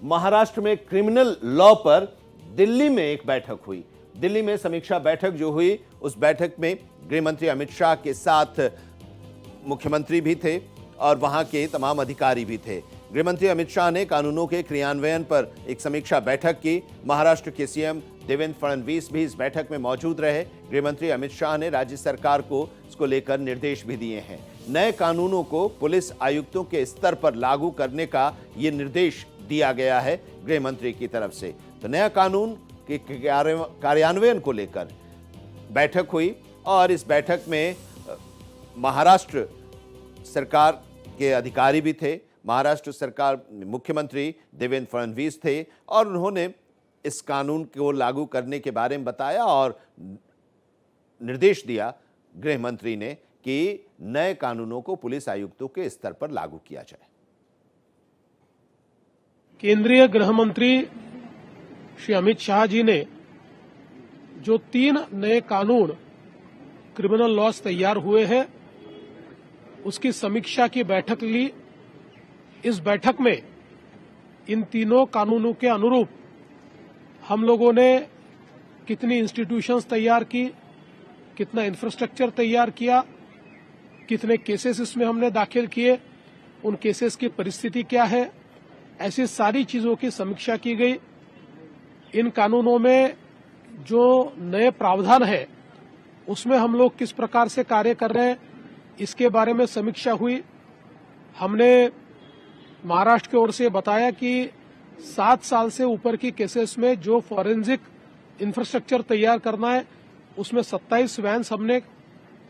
महाराष्ट्र में criminal law पर दिल्ली में एक बैठक हुई। दिल्ली में समीक्षा बैठक जो हुई, उस बैठक में गृह मंत्री अमित शाह के साथ मुख्यमंत्री भी थे और वहां के तमाम अधिकारी भी थे। गृह मंत्री अमित शाह ने कानूनों के क्रियान्वयन पर एक समीक्षा बैठक की। महाराष्ट्र के सीएम देवेंद्र फडणवीस भी इस बैठक में मौजूद रहे। गृह मंत्री अमित शाह ने राज्य सरकार को इसको लेकर निर्देश भी दिए हैं। नए कानूनों को पुलिस आयुक्तों के स्तर पर लागू करने का ये निर्देश दिया गया है गृह मंत्री की तरफ से। तो नया कानून के कार्यान्वयन को लेकर बैठक हुई और इस बैठक में महाराष्ट्र सरकार के अधिकारी भी थे। महाराष्ट्र सरकार मुख्यमंत्री देवेंद्र फडणवीस थे और उन्होंने इस कानून को लागू करने के बारे में बताया और निर्देश दिया गृह मंत्री ने कि नए कानूनों को पुलिस आयुक्तों के स्तर पर लागू किया जाए। केंद्रीय गृह मंत्री श्री अमित शाह जी ने जो 3 नए कानून क्रिमिनल लॉज तैयार हुए हैं, उसकी समीक्षा की बैठक ली। इस बैठक में इन तीनों कानूनों के अनुरूप हम लोगों ने कितनी इंस्टीट्यूशंस तैयार की, कितना इंफ्रास्ट्रक्चर तैयार किया, कितने केसेस इसमें हमने दाखिल किए, उन केसेस की परिस्थिति क्या है, ऐसी सारी चीजों की समीक्षा की गई। इन कानूनों में जो नए प्रावधान है उसमें हम लोग किस प्रकार से कार्य कर रहे हैं, इसके बारे में समीक्षा हुई। हमने महाराष्ट्र की ओर से बताया कि 7 साल से ऊपर की केसेस में जो फॉरेंसिक इंफ्रास्ट्रक्चर तैयार करना है, उसमें 27 वैन्स हमने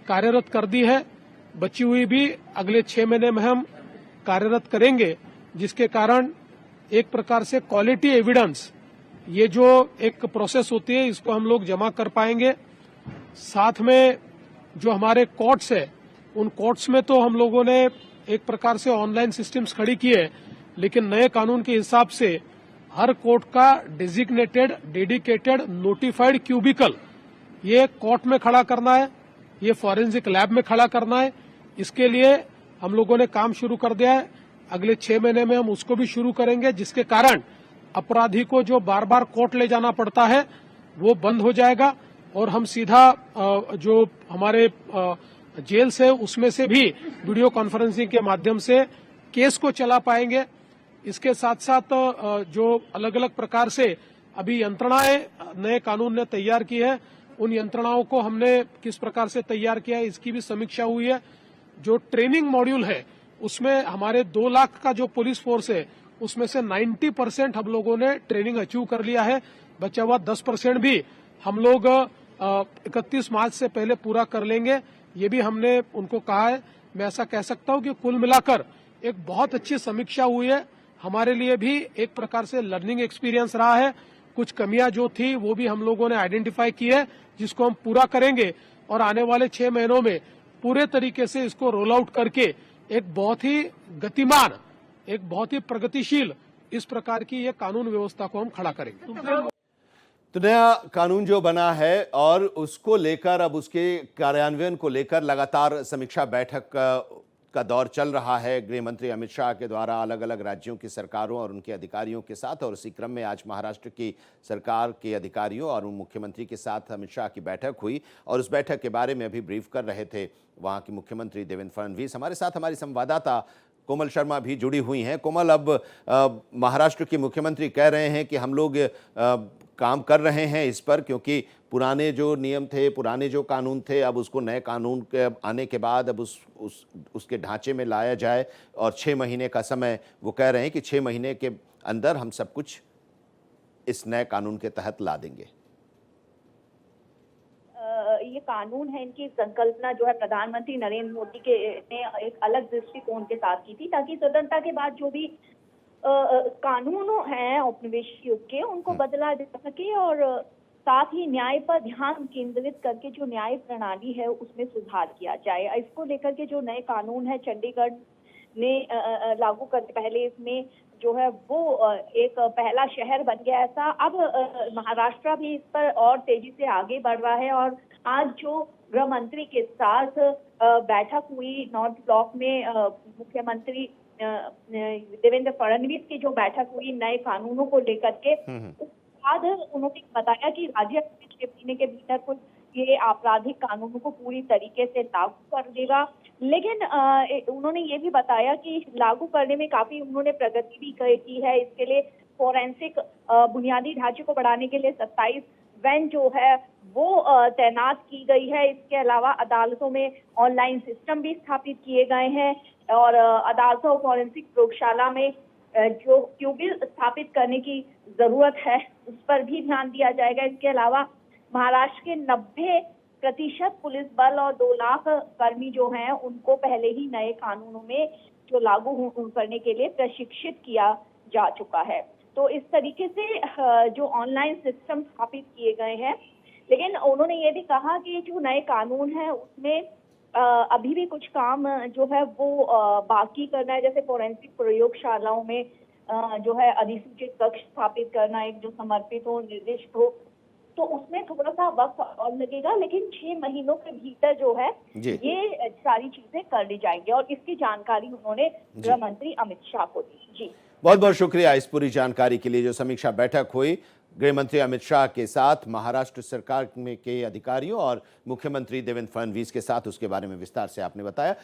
कार्यरत कर दी है। बची हुई भी अगले 6 महीने में हम कार्यरत करेंगे, जिसके कारण एक प्रकार से क्वालिटी एविडेंस, ये जो एक प्रोसेस होती है, इसको हम लोग जमा कर पाएंगे। साथ में जो हमारे कोर्ट्स है, उन कोर्ट्स में तो हम लोगों ने एक प्रकार से ऑनलाइन सिस्टम्स खड़ी की है, लेकिन नए कानून के हिसाब से हर कोर्ट का डेजिग्नेटेड, डेडिकेटेड, नोटिफाइड क्यूबिकल ये कोर्ट में खड़ा करना है, ये फॉरेंसिक लैब में खड़ा करना है। इसके लिए हम लोगों ने काम शुरू कर दिया है। अगले 6 महीने में हम उसको भी शुरू करेंगे, जिसके कारण अपराधी को जो बार बार कोर्ट ले जाना पड़ता है वो बंद हो जाएगा और हम सीधा जो हमारे जेल्स है उसमें से भी वीडियो कॉन्फ्रेंसिंग के माध्यम से केस को चला पाएंगे। इसके साथ साथ जो अलग अलग प्रकार से अभी यंत्रणाएं नए कानून ने तैयार की है, उन यंत्रणाओं को हमने किस प्रकार से तैयार किया है, इसकी भी समीक्षा हुई है। जो ट्रेनिंग मॉड्यूल है, उसमें हमारे 2 लाख का जो पुलिस फोर्स है, उसमें से 90% हम लोगों ने ट्रेनिंग अचीव कर लिया है। बचा हुआ 10% भी हम लोग 31 मार्च से पहले पूरा कर लेंगे, ये भी हमने उनको कहा है। मैं ऐसा कह सकता हूं कि कुल मिलाकर एक बहुत अच्छी समीक्षा हुई है। हमारे लिए भी एक प्रकार से लर्निंग एक्सपीरियंस रहा है। कुछ कमियां जो थी वो भी हम लोगों ने आइडेंटिफाई की है, जिसको हम पूरा करेंगे और आने वाले 6 महीनों में पूरे तरीके से इसको रोल आउट करके एक बहुत ही गतिमान, एक बहुत ही प्रगतिशील इस प्रकार की ये कानून व्यवस्था को हम खड़ा करेंगे। तो नया कानून जो बना है और उसको लेकर अब उसके कार्यान्वयन को लेकर लगातार समीक्षा बैठक का दौर चल रहा है गृह मंत्री अमित शाह के द्वारा अलग अलग राज्यों की सरकारों और उनके अधिकारियों के साथ। और इसी क्रम में आज महाराष्ट्र की सरकार के अधिकारियों और मुख्यमंत्री के साथ अमित शाह की बैठक हुई और उस बैठक के बारे में अभी ब्रीफ कर रहे थे वहाँ के मुख्यमंत्री देवेंद्र फडणवीस। हमारे साथ हमारी संवाददाता कोमल शर्मा भी जुड़ी हुई हैं। कोमल, अब महाराष्ट्र के मुख्यमंत्री कह रहे हैं कि हम लोग काम कर रहे हैं इस पर, क्योंकि पुराने जो नियम थे, पुराने जो कानून थे, अब उसको नए कानून के आने के बाद अब उसके ढांचे में लाया जाए और 6 महीने का समय वो कह रहे हैं कि 6 महीने के अंदर हम सब कुछ इस नए कानून के तहत ला देंगे। ये कानून है, इनकी संकल्पना जो है प्रधानमंत्री नरेंद्र मोदी के ने एक अलग दृष्टिकोण के साथ की थी, ताकि स्वतंत्रता के बाद जो भी कानून हैं औपनिवेशिक युग के, उनको बदला जा सके और साथ ही न्याय पर ध्यान केंद्रित करके जो न्याय प्रणाली है उसमें सुधार किया जाए। इसको लेकर के जो नए कानून है चंडीगढ़ ने लागू करने पहले इसमें जो है वो एक पहला शहर बन गया ऐसा। अब महाराष्ट्र भी इस पर और तेजी से आगे बढ़ रहा है और आज जो गृह मंत्री के साथ बैठक हुई नॉर्थ ब्लॉक में मुख्यमंत्री देवेंद्र फडणवीस की जो बैठक हुई नए कानूनों को लेकर के, उसके बाद उन्होंने बताया कि राज्य अपने 6 महीने के भीतर कुछ ये आपराधिक कानूनों को पूरी तरीके से लागू कर देगा। लेकिन उन्होंने ये भी बताया कि लागू करने में काफी उन्होंने प्रगति भी की है। इसके लिए फोरेंसिक बुनियादी ढांचे को बढ़ाने के लिए 27 वैन जो है वो तैनात की गई है। इसके अलावा अदालतों में ऑनलाइन सिस्टम भी स्थापित किए गए हैं और अदालतों फॉरेंसिक प्रयोगशाला में जो क्यूबिल स्थापित करने की जरूरत है उस पर भी ध्यान दिया जाएगा। इसके अलावा महाराष्ट्र के 90% पुलिस बल और 2 लाख कर्मी जो हैं उनको पहले ही नए कानूनों में जो लागू करने के लिए प्रशिक्षित किया जा चुका है। तो इस तरीके से जो ऑनलाइन सिस्टम स्थापित किए गए हैं, लेकिन उन्होंने ये भी कहा कि जो नए कानून है उसमें अभी भी कुछ काम जो है वो बाकी करना है। जैसे फोरेंसिक प्रयोगशालाओं में जो है अधिसूचित कक्ष स्थापित करना, एक जो समर्पित हो, निर्दिष्ट हो, तो उसमें थोड़ा सा वक्त और लगेगा, लेकिन 6 महीनों के भीतर जो है ये सारी चीजें कर ली जाएंगी और इसकी जानकारी उन्होंने गृह मंत्री अमित शाह को दी। जी, बहुत बहुत शुक्रिया इस पूरी जानकारी के लिए। जो समीक्षा बैठक हुई गृह मंत्री अमित शाह के साथ, महाराष्ट्र सरकार में के अधिकारियों और मुख्यमंत्री देवेंद्र फडणवीस के साथ, उसके बारे में विस्तार से आपने बताया।